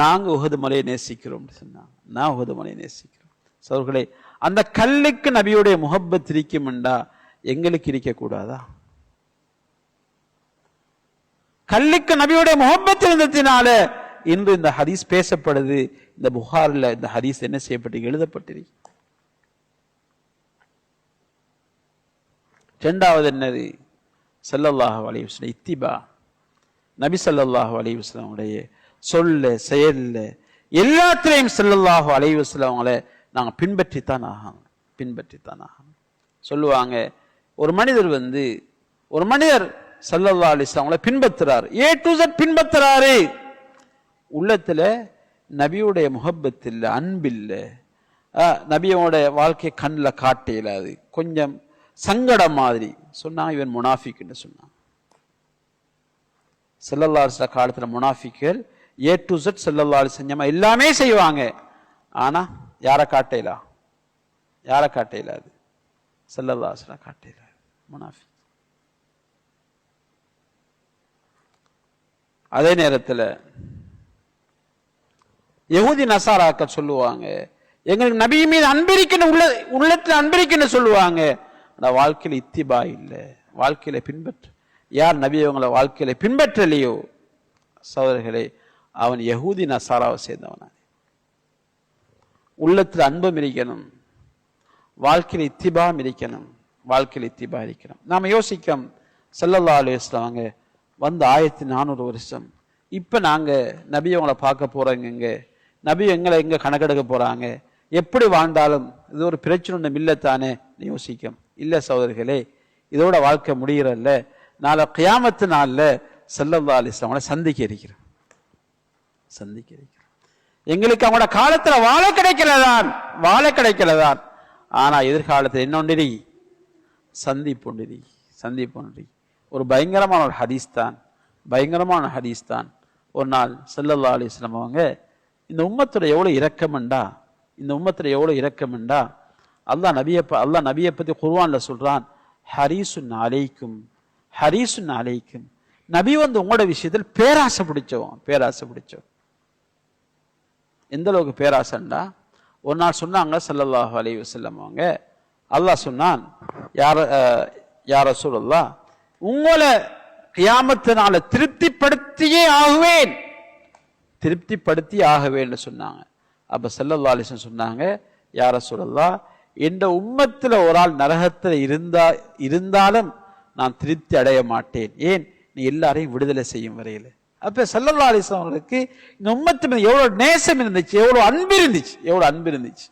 நாங்க உஹது மலையை நேசிக்கிறோம் சொன்னாங்க. நான் உஹது மலையை நேசிக்கிறோம். சகோதரர்களே, அந்த கல்லுக்கு நபியுடைய முஹப்பத் இருக்கும்டா எங்களுக்கு இருக்க கூடாதா? கல்லுக்கு நபியுடைய முஹப்பத் இருந்ததினால இன்று இந்த ஹதீஸ் பேசப்படுது. இந்த புகாரில் இந்த ஹதீஸ் என்ன செய்யப்பட்டு எழுதப்பட்டிருக்கு. 2வது என்னது? ஸல்லல்லாஹு அலைஹி வஸல்லம் இத்திபா. நபி ஸல்லல்லாஹு அலைஹி வஸல்லம் உடைய சொல்ல, செயல்ல, எல்லாத்திலையும் ஸல்லல்லாஹு அலைஹி வஸல்லம் அவங்களை நாங்கள் பின்பற்றித்தான் ஆகணும், பின்பற்றித்தான் ஆகணும். சொல்லுவாங்க, ஒரு மனிதர் ஸல்லல்லாஹு அலைஹி வஸல்லம் அவங்களை பின்பற்றுறாரு, A to Z பின்பற்றுறாரு. உள்ளத்துல நபியுடைய முஹப்பத் இல்லை, அன்பில்லை, நபியோட வாழ்க்கை கண்ணில் காட்ட இயலாது, கொஞ்சம் சங்கடம் மாதிரி சொன்னாங்க, இவன் முனாஃபிக்னு சொன்னாங்க. ஸல்லல்லாஹு அலைஹி வஸல்லம் காலத்துல முனாஃபிக்கள் A to Z ஸல்லல்லாஹு அலைஹி வஸல்லம் எல்லாமே செய்வாங்க. ஆனா யாரை காட்டையிலா? யாரை காட்டையிலாது? ஸல்லல்லாஹு அலைஹி வஸல்லம் காட்டையிலாது. முனாஃபிக். அதே நேரத்தில் யஹூதி நசாராக்கள் சொல்லுவாங்க, எங்களுக்கு நபி மீது அன்பிரிக்கணும், உள்ளத்தில் அன்பிரிக்கணும் சொல்லுவாங்க. ஆனால் வாழ்க்கையில் இத்திபா இல்லை, வாழ்க்கையில பின்பற்ற. யார் நபி அவங்கள வாழ்க்கையில பின்பற்றலையோ சகோதரர்களே, அவன் யஹூதி நசாராவை சேர்ந்தவன. உள்ளத்தில் அன்பும் இருக்கணும், வாழ்க்கையில் இத்திபாம் இருக்கணும், வாழ்க்கையில் இத்திபா இருக்கணும். நாம யோசிக்கோம், ஸல்லல்லாஹு அலைஹி வஸல்லம் வந்து 1400 வருஷம், இப்ப நாங்க நபி அவங்கள பார்க்க போறோங்க, நபி எங்களை எங்க கணக்கெடுக்க போறாங்க, எப்படி வாழ்ந்தாலும் இது ஒரு பிரச்சனை ஒன்று இல்லத்தானே யோசிக்கும். இல்ல சகோதரர்களே, இதோட வாழ்க்கை முடிகிறல்ல. நாளை கியாமத்து நாள்ல ஸல்லல்லாஹு அலைஹி வஸல்லம் அவங்களை சந்திக்க இருக்கிறோம். எங்களுக்கு அவங்களோட காலத்துல வாழ கிடைக்கலதான். ஆனா எதிர்காலத்தில் என்னொன்றி சந்திப்பு. ஒரு பயங்கரமான ஒரு ஹதீஸ் தான். ஒரு நாள் ஸல்லல்லாஹு அலைஹி வஸல்லம் அவங்க இந்த உம்மத்துல எவ்வளவு இரக்கம்ண்டா அல்லாஹ் நபியை பத்தி குர்ஆன்ல சொல்றான், ஹரீசுன் அலைக்கும். நபி உங்களோட விஷயத்தில் பேராசை பிடிச்சோம். எந்த அளவுக்கு பேராசைண்டா, ஒரு நாள் சொன்னாங்க ஸல்லல்லாஹு அலைஹி வஸல்லம் அவங்க, அல்லாஹ் சொன்னான், யா ரசூலல்லாஹ், உங்களை கியாமத்தினால திருப்திப்படுத்தி ஆகுவேன்னு சொன்னாங்க. அப்ப ஸல்லல்லாஹு அலைஹி வஸல்லம் சொன்னாங்க, யா ரசூலல்லாஹ், இந்த உம்மத்துல ஒரு ஆள் நரகத்துல இருந்தாலும் நான் திருப்தி அடைய மாட்டேன். ஏன்? நீ எல்லாரையும் விடுதலை செய்யும் வரையில. அப்ப ஸல்லல்லாஹு அலைஹி வஸல்லம் அவர்களுக்கு இந்த உம்மத்து மேல எவ்வளவு நேசம் இருந்துச்சு, எவ்வளவு அன்பு இருந்துச்சு.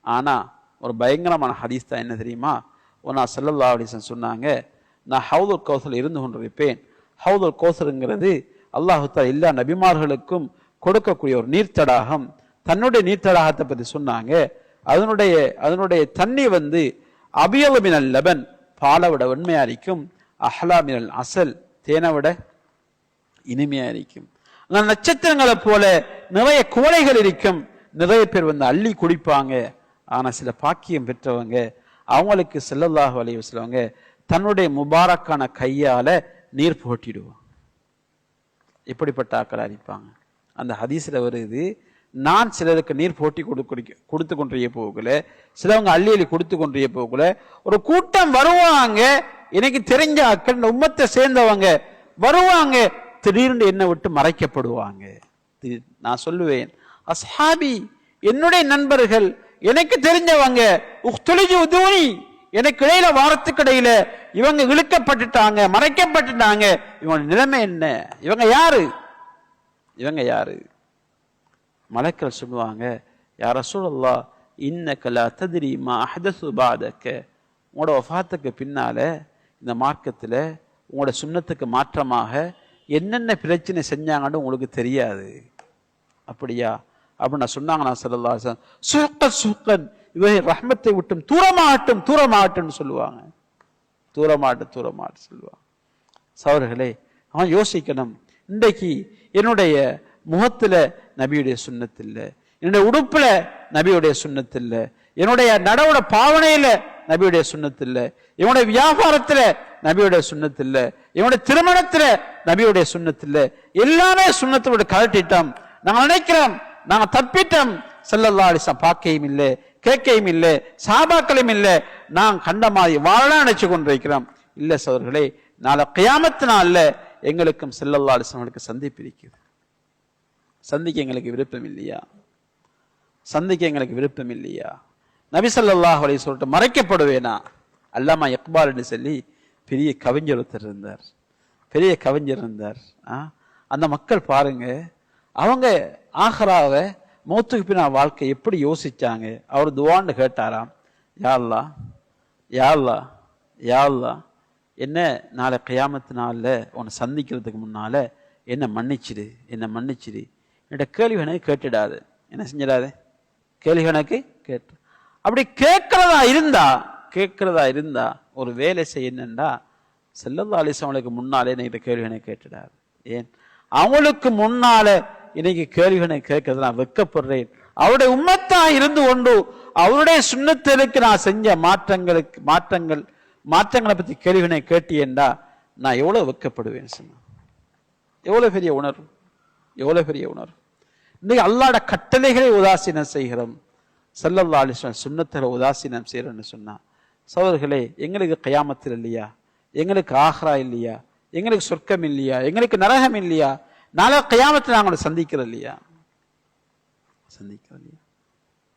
ஆனா ஒரு பயங்கரமான ஹதீஸ் தான். என்ன தெரியுமா? ஒரு நாள் ஸல்லல்லாஹு அலைஹி வஸல்லம் சொன்னாங்க, நான் ஹவுதுல் கௌசர் இருந்து கொண்டிருப்பேன். ஹவுதுல் கௌசருங்கிறது அல்லாஹ் தஆலா எல்லா நபிமார்களுக்கும் கொடுக்கக்கூடிய ஒரு நீர்த்தடாகம். தன்னுடைய நீர்த்தடாகத்தை பத்தி சொன்னாங்க. அதனுடைய தண்ணி அபியல் மினல் லபன், பாலை விட வெண்மையா இருக்கும். அஹ்லா மினல் அசல், தேனை விட இனிமையா இருக்கும். நட்சத்திரங்களை போல நிறைய கோலைகள் இருக்கும். நிறைய பேர் அள்ளி குடிப்பாங்க. ஆனா சில பாக்கியம் பெற்றவங்க, அவங்களுக்கு ஸல்லல்லாஹு அலைஹி வஸல்லம் தன்னுடைய முபாரக்கான கையால நீர் போட்டிடுவாங்க. இப்படிப்பட்ட ஆக்கள் அரிப்பாங்க. அந்த ஹதீஸ்ல வருது, நான் சிலருக்கு நீர் போட்டி கொடுத்து கொண்டே போகல, சிலவங்க அள்ளி கொடுத்து கொண்டே போகல, ஒரு கூட்டம் வருவாங்க, எனக்கு தெரிஞ்ச ஆக்கள், இந்த உம்மத்தை சேர்ந்தவங்க வருவாங்க, திடீர்னு என்னை விட்டு மறைக்கப்படுவாங்க. நான் சொல்லுவேன், அஸ்ஹாபி, என்னுடைய நண்பர்கள், எனக்கு தெரிஞ்சவங்க, எனக்கு இடையில வாரத்துக்கு இடையில இவங்க இழுக்கப்பட்டுட்டாங்க, மறைக்கப்பட்டுட்டாங்க. இவங்க நிலைமை என்ன? இவங்க யாரு? மலக்கள் சொல்லுவாங்க, யா ரசூலல்லாஹ், இன்னக லா தத்ரி மா அஹ்தஸு பஅதக, உங்களோட வஃபாத்துக்கு பின்னால இந்த மார்க்கத்துல உங்களோட சுன்னத்துக்கு மாற்றமாக என்னென்ன பிரச்சனை செஞ்சாங்கன்னு உங்களுக்கு தெரியாது. அப்படியா? அப்படின்னு சொன்னாங்க. ஸல்லல்லாஹு அலைஹி வஸல்லம் சுக்கன், இவரை ரஹ்மத்தை விட்டும் தூரமாகட்டும் சொல்லுவாங்க. தூரமாட்டு சொல்லுவாங்க. சகோதரர்களே, அவன் யோசிக்கணும், இன்றைக்கு என்னுடைய முகத்துல நபியுடைய சுன்னத் இல்லை, என்னுடைய உடுப்புல நபியுடைய சுன்னத் இல்லை, என்னுடைய நடவோட பாவனையில நபியுடைய சுன்னத் இல்லை, என்னுடைய வியாபாரத்துல நபியுடைய சுன்னத் இல்லை, என்னுடைய திருமணத்துல நபியுடைய சுன்னத் இல்லை. எல்லாமே சுன்னத்தோட கலட்டிட்டோம். நாங்க நினைக்கிறோம் நாங்க தப்பிட்டோம். ஸல்லல்லாஹு அலைஹி வஸல்லம் பார்க்கையும் இல்லை, கேட்கையும் இல்லை, சஹாபாக்களையும் இல்லை, நான் கண்ட மாதிரி வாழலாம் நினைச்சு கொண்டிருக்கிறோம். இல்ல சகோதரர்களே, நாளை கியாமத்து நாள்ல எங்களுக்கும் ஸல்லல்லாஹு அலைஹி வஸல்லம் சந்திப்பு இருக்குது. சந்திக்க எங்களுக்கு விருப்பம் இல்லையா? நபி ஸல்லல்லாஹு அலைஹி வஸல்லம் மறைக்கப்படுவேனா? அல்லாமா இக்பால் என்று சொல்லி பெரிய கவிஞர் இருந்தார். அந்த மக்கள் பாருங்க, அவங்க ஆஹ்ராவை மௌத்துக்கு பின்னால் வாழ்க்கை எப்படி யோசிச்சாங்க. அவர் துவான்னு கேட்டாராம், யா அல்லாஹ், என்ன நாளை கியாமத்து நாள்ல உன்னை சந்திக்கிறதுக்கு முன்னால என்ன மன்னிச்சிடு. என்னோட கேள்வி கணக்கு கேட்டுடாது, என்ன செஞ்சிடாது, கேள்வி கணக்கு கேட்டு. அப்படி கேட்கிறதா இருந்தா ஒரு வேலை செய்யணும்டா ஸல்லல்லாஹு அலைஹி வஸல்லம் முன்னாலே இன்னைக்கு கேள்வி கணக்கு கேட்டுடாது. ஏன்? அவங்களுக்கு முன்னால இன்னைக்கு கேள்வி கணக்கு கேட்கறது நான் வெக்கப்படுறேன். அவருடைய உம்மத்தா இருந்து கொண்டு அவருடைய சுன்னத்திற்கு நான் செஞ்ச மாற்றங்களை பத்தி கேள்வி கணக்கு கேட்டியேண்டா நான் எவ்வளவு வெக்கப்படுவேன் சொன்னா. எவ்வளவு பெரிய உணர்வு. இன்னைக்கு அல்லாஹ்வோட கட்டளைகளை உதாசீனம் செய்கிறோம், ஸல்லல்லாஹு அலைஹி வஸல்லம் சுன்னத்தை உதாசீனம் செய்யறோம்னு சொன்னா, சகோதரர்களே, எங்களுக்கு கியாமத்தில் இல்லையா? எங்களுக்கு ஆஹ்ரா இல்லையா? எங்களுக்கு சொர்க்கம் இல்லையா? எங்களுக்கு நரகம் இல்லையா? நாளை கியாமத்தில் நாங்கள் சந்திக்கிறோம் இல்லையா?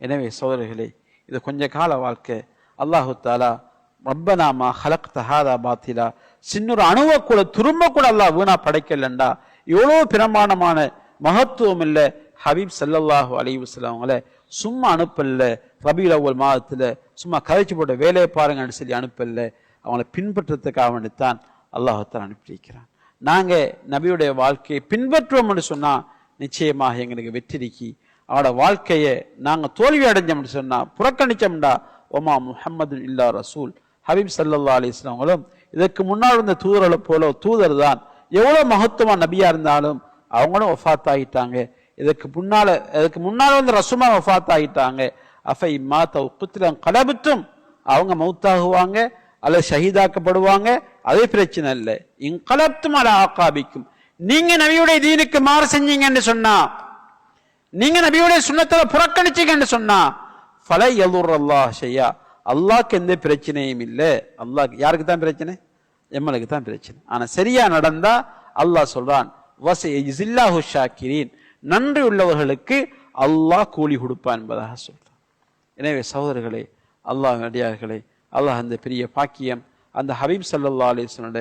எனவே சகோதரர்களே, இது கொஞ்ச கால வாழ்க்கை. அல்லாஹு தஆலா ரப்பனா மா ஹலக்த ஹாதா பாத்திலா, சின்னொரு அணுவை கூட துரும்ப கூட அல்லாஹ் வீணா படைக்கலண்டா எவ்வளவு பிரமாணமான மகத்துவம் இல்லை. ஹபீப் ஸல்லல்லாஹு அலைஹி வஸல்லம் அவங்கள சும்மா அனுப்பல, ரபீஉல் அவ்வல் மாதத்துல சும்மா கதைச்சு போட்ட வேலையை பாருங்கன்னு சொல்லி அனுப்பல, அவங்களை பின்பற்றதுக்காக வேண்டித்தான் அல்லாஹ்தான் அனுப்பியிருக்கிறான். நாங்கள் நபியுடைய வாழ்க்கையை பின்பற்றுவோம் என்று சொன்னால் நிச்சயமாக எங்களுக்கு வெற்றிக்கு அவனோட வாழ்க்கையை நாங்கள் தோல்வி அடைஞ்சோம்னு சொன்னால் புறக்கணிச்சோம்டா ஒமா முஹம்மது இல்லா ரசூல் ஹபீப் ஸல்லல்லாஹு அலைஹி வஸல்லம் அவங்களும் இதற்கு முன்னால் இருந்த தூதர்களை போல தூதர் தான். எவ்வளோ மகத்துவமான நபியா இருந்தாலும் அவங்களும் வஃபாத் ஆகிட்டாங்க. இதுக்கு முன்னால் வந்து ரசூமா வஃபாத் ஆகிட்டாங்க. அஃபை மாத குத்லன் கலபத்தும் அவங்க மௌத்தாகுவாங்க அல்லது ஷஹீதாக்கப்படுவாங்க, அதே பிரச்சனை இல்லை. இன்கலப்தும் அலா ஆகாபிக்கும் நீங்க நபியுடைய தீனுக்கு மாறு செஞ்சீங்கன்னு சொன்னா, நீங்க நபியுடைய சுன்னத்தை புறக்கணிச்சீங்கன்னு சொன்னா ஃபலை யதுர்ரல்லாஹ் ஷையா அல்லாஹ்க்கு எந்த பிரச்சனையும் இல்லை. அல்லாஹ் யாருக்கு தான் பிரச்சனை? எம்மனுக்கு தான் பிரச்சனை. ஆனா சரியா நடந்தா அல்லாஹ் சொல்றான் வஸயஜில்லாஹு ஷாக்கிரீன் நன்றி உள்ளவர்களுக்கு அல்லாஹ் கூலி கொடுப்பான் என்பதாக சொல்றான். எனவே சகோதரர்களே, அல்லாஹ் அடியார்களே, அல்லாஹ் அந்த பெரிய பாக்கியம் அந்த ஹபீப் ஸல்லல்லாஹு அலைஹி வஸல்லம்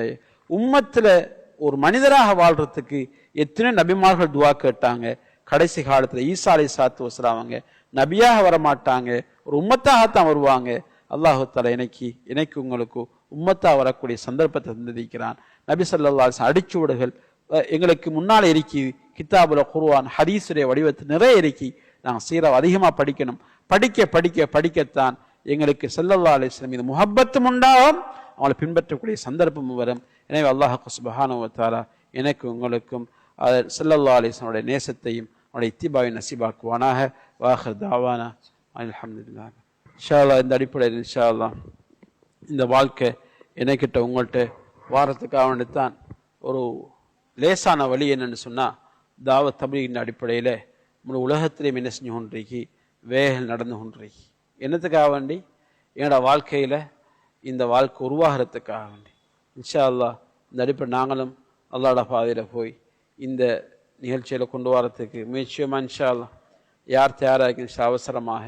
உம்மத்துல ஒரு மனிதராக வாழ்றதுக்கு எத்தனை நபிமார்கள் துவா கேட்டாங்க. கடைசி காலத்துல ஈசா அலைஹிஸ்ஸலாத்து வஸலாம் அவங்க நபியாக வரமாட்டாங்க, ஒரு உம்மத்தாகத்தான் வருவாங்க. அல்லாஹ் தஆலா எனக்கு உங்களுக்கு உம்மத்தா வரக்கூடிய சந்தர்ப்பத்தை தந்திருக்கிறான். நபி ஸல்லல்லாஹு அலைஹி வஸல்லம் அடிச்சுவடுகள் எங்களுக்கு முன்னால் இருக்கி, கிதாபுல குர்ஆன் ஹதீஸுடைய வடிவத்தில் நிறைய இருக்கி. நாங்கள் சீராவை அதிகமாக படிக்கணும். படிக்கத்தான் எங்களுக்கு ஸல்லல்லாஹு அலைஹி வஸல்லம் மீது முஹப்பத்தும் உண்டாகும், அவங்களை பின்பற்றக்கூடிய சந்தர்ப்பமும் வரும். எனவே அல்லாஹ் சுப்ஹானஹு வ தஆலா எனக்கு உங்களுக்கும் ஸல்லல்லாஹு அலைஹி வஸல்லம் நேசத்தையும் அவனுடைய இத்திபாவை நசீபாக்குவானாக. வாஹிர் தாவானா அல்ஹம்துலில்லாஹ். இன்ஷா அல்லாஹ் இந்த அடிப்படையில் இன்ஷா அல்லாஹ் இந்த வாழ்க்கை எனக்கிட்ட உங்கள்கிட்ட வாரத்துக்காக வேண்டித்தான் ஒரு லேசான வழி என்னன்னு சொன்னால், தாவத் தப்லீகின் அடிப்படையில் முழு உலகத்திலேயும் என்ன செஞ்சு கொண்டிருக்கி வேகல் நடந்து கொண்டிருக்கி. என்னத்துக்காக வேண்டி? என்னோட வாழ்க்கையில் இந்த வாழ்க்கை உருவாகிறதுக்காக வேண்டி. இன்ஷா அல்லாஹ் இந்த அடிப்படை நாங்களும் அல்லாஹ்வோட பாதையில் போய் இந்த நிகழ்ச்சியில் கொண்டு வரத்துக்கு முயற்சியுமா இன்ஷா அல்லாஹ். யார் தயாராக இன்ஷா அவசரமாக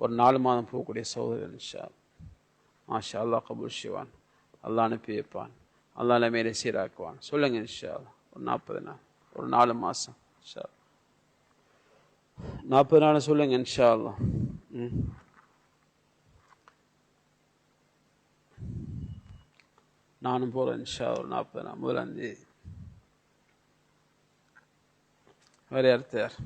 ஒரு 4 மாதம் போகக்கூடிய சகோதரர் இன்ஷா மாஷா அல்லாஹ் கபூல் செய்வான், அல்லாஹ் அனுப்பி வைப்பான், அல்லாஹ் மேலே சீராக்குவான். சொல்லுங்க இன்ஷா அல்லாஹ். ஒரு 40 நாள், ஒரு 4 மாதம் இன்ஷா 40 நாள் சொல்லுங்க இன்ஷா அல்லாஹ். நானும் போகிறேன் இன்ஷா ஒரு 40 நாள் 1ஆம் தேதி. வேறு யார்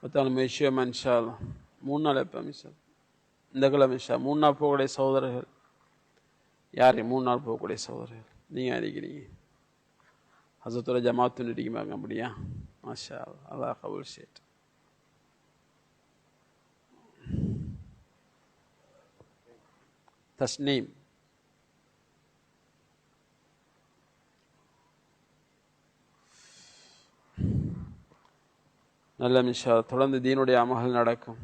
பத்தாலும் விஷயமா இன்ஷா அல்லாஹ் 3 நாள் எப்போ மிஷா இந்த கிழமை இன்ஷா 3 நாள் போகக்கூடிய சகோதரர்கள் யார்? 3 நாள் போகக்கூடிய சகோதரர்கள் நீங்கள் இருக்கிறீங்க. ஹஸரத்தோட ஜமாத்துன்னு இருக்கீங்க அப்படியா? மாஷா அல்லாஹ், அல்லாஹ் கபூல் செய்யட்டும். தஸ்னீம் நல்ல மிஷா. தொடர்ந்து தீனுடைய அமல்கள் நடக்கும்,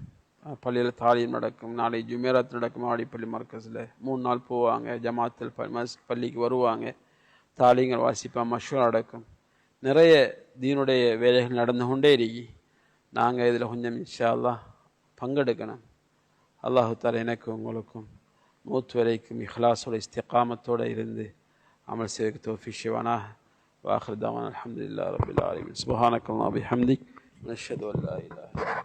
பள்ளியில் தாலீம் நடக்கும், நாளை ஜுமேராத் நடக்கும். ஆடிப்பள்ளி மர்கஸில் 3 நாள் போவாங்க, ஜமாத்தில் பள்ளிக்கு வருவாங்க, தாலீங்கள் வாசிப்பா, மஷூரா நடக்கும். நிறைய தீனுடைய வேலைகள் நடந்து கொண்டே இருக்கி. நாங்கள் இதில் கொஞ்சம் இன்ஷா அல்லாஹ் பங்கெடுக்கணும். அல்லாஹு தஆலா எனக்கு உங்களுக்கும் மூத் வரைக்கும் இஹ்லாஸோட இஸ்திகாமத்தோடு இருந்து அமல் செய்வதற்கு தௌஃபீக் செய்வானாக. வாஹிர் தாவானா அல்ஹம்துலில்லாஹி ரப்பில் ஆலமீன். சுப்ஹானக்கல்லாஹு வபிஹம்திக் நஷ்ஹது அன் லா இலாஹா